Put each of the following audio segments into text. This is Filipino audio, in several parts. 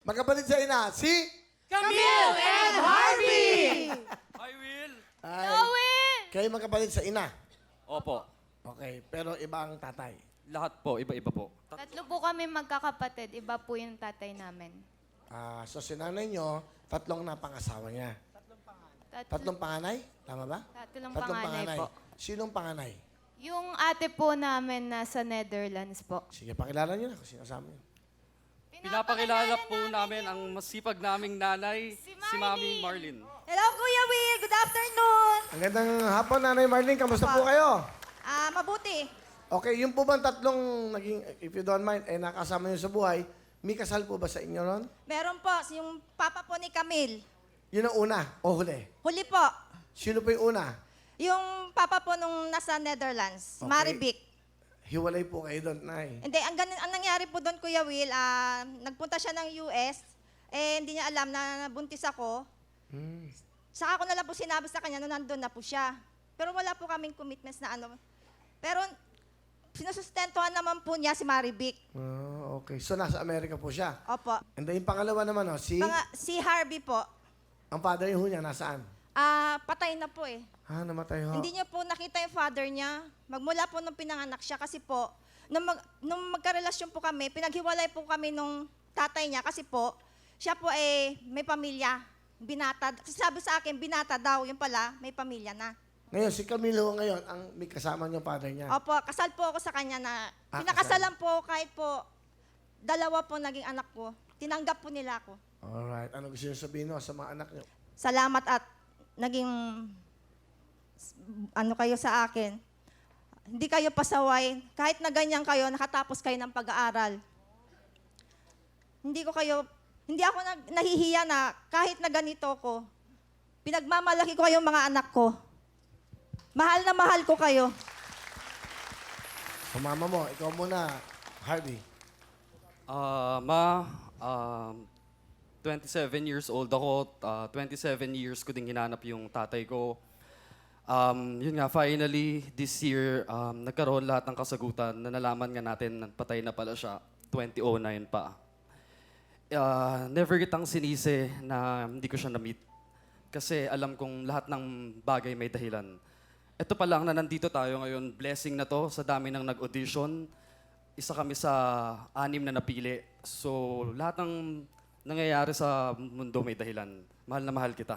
Magkapatid sa ina, si... Camille and Harvey! Hi, Will. Ay, Will! kayo magkapatid sa ina. Opo. Okay, pero iba ang tatay. Lahat po, iba-iba po. Tatlo po kami magkakapatid. Iba po yung tatay namin. So si nanay nyo, tatlong na pangasawa niya. Tatlong panganay? Tama ba? Tatlong panganay po. Sinong panganay? Yung ate po namin nasa Netherlands po. Sige, pakilala nyo na kung sino kasama nyo. Pinapakilala po namin ang masipag naming nanay, si Mami Marlin. Hello, Kuya Will. Good afternoon. Ang gandang hapon, Nanay Marlene. Kamusta po kayo? Mabuti. Okay, yung po bang tatlong naging, if you don't mind, nakasama nyo sa buhay, may kasal po ba sa inyo ron? Meron po, yung papa po ni Camille. Yun ang una, o huli? Huli po, Sino po yung una? yung papa po nung nasa Netherlands, Okay. Marivic. Hiwalay po kayo doon, Nay. Hindi, ang nangyari po doon, Kuya Will, nagpunta siya ng US, hindi niya alam na nabuntis ako. Saka ko na lang po sinabi sa kanya nung nandun na po siya. Pero wala po kaming commitments na ano. Pero sinusustentuhan naman po niya si Marivic. Okay. So, nasa Amerika po siya. Opo. And then, yung pangalawa naman, si... Si Harvey po, Ang father ho niya, nasaan? patay na po eh. Namatay ho. Hindi niya po nakita yung father niya. Magmula po nung pinanganak siya kasi po, nung magkarelasyon po kami, pinaghiwalay po kami nung tatay niya kasi po, siya po may pamilya. Binata. Kasi sabi sa akin, binata daw. Yung pala, may pamilya na. Ngayon, si Camilo ngayon, ang may kasama niyong father niya. Opo, kasal po ako sa kanya na, kasal. pinakasalan po kahit po, dalawa po naging anak ko. Tinanggap po nila ako. Alright. Ano gusto niyo sabihin sa mga anak niyo? Salamat at naging ano kayo sa akin. Hindi kayo pasaway. Kahit na ganyan kayo, nakatapos kayo ng pag-aaral. Hindi ako nahihiya na kahit na ganito ko, pinagmamalaki ko kayong mga anak ko. Mahal na mahal ko kayo. Sa mama mo, ikaw muna, Harvey. 27 years old ako. 27 years ko din hinanap yung tatay ko. Yun nga, finally, this year, nagkaroon lahat ng kasagutan na nalaman nga natin na patay na pala siya. 2009 pa. Never kitang sinisi na hindi ko siya na-meet. Kasi alam kong lahat ng bagay may dahilan. Ito pa lang na nandito tayo ngayon, blessing na to sa dami ng nag-audition. Isa kami sa 6 na napili. So, lahat ng nangyayari sa mundo may dahilan. Mahal na mahal kita.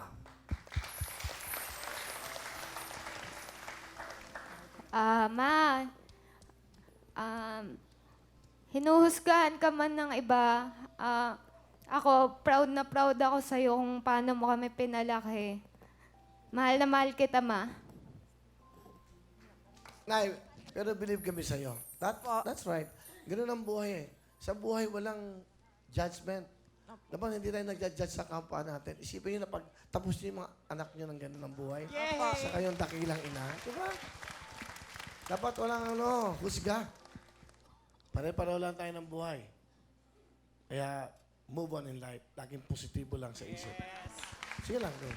Ma, hinuhusgahan ka man ng iba. Ako, proud na proud ako sa'yo kung paano mo kami pinalaki. Mahal na mahal kita, Ma. Nay, pero believe kami sa'yo. That's right. Ganun ang buhay eh. Sa buhay, walang judgment. Dapat hindi tayo nag-judge sa kapwa natin. Isipin nyo na pag tapos nyo yung mga anak nyo ng ganun ang buhay. Sa kayong dakilang ina. Diba? Dapat walang husga. Pare-pareho lang tayo ng buhay. Kaya, move on in life. Laging positibo lang sa isip. Sige lang, go.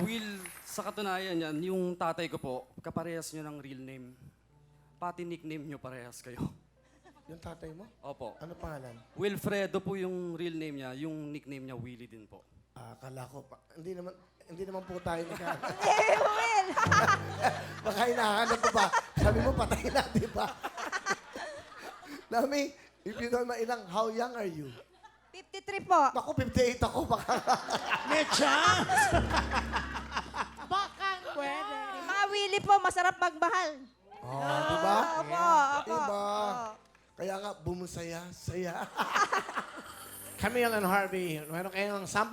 Will, sa katunayan yan, yung tatay ko po, kaparehas nyo ng real name. Pati nickname nyo parehas kayo. Yung tatay mo? Opo. Ano pangalan? Wilfredo po yung real name niya, yung nickname niya Willie din po. Akala ko pa. Hindi naman po tayo nagkakaroon. Will! Baka hinahanap ko pa. Sabi mo, patay na, di ba? Nami, if you don't mind, how young are you? 53 po. Ako, 58 ako. Baka. May chance! Baka pwede. Mga Willie po, masarap magmahal. Di ba? Opo, opo. Diba? Kaya nga, bumusaya, saya. Camille and Harvey, meron kayong 10,000!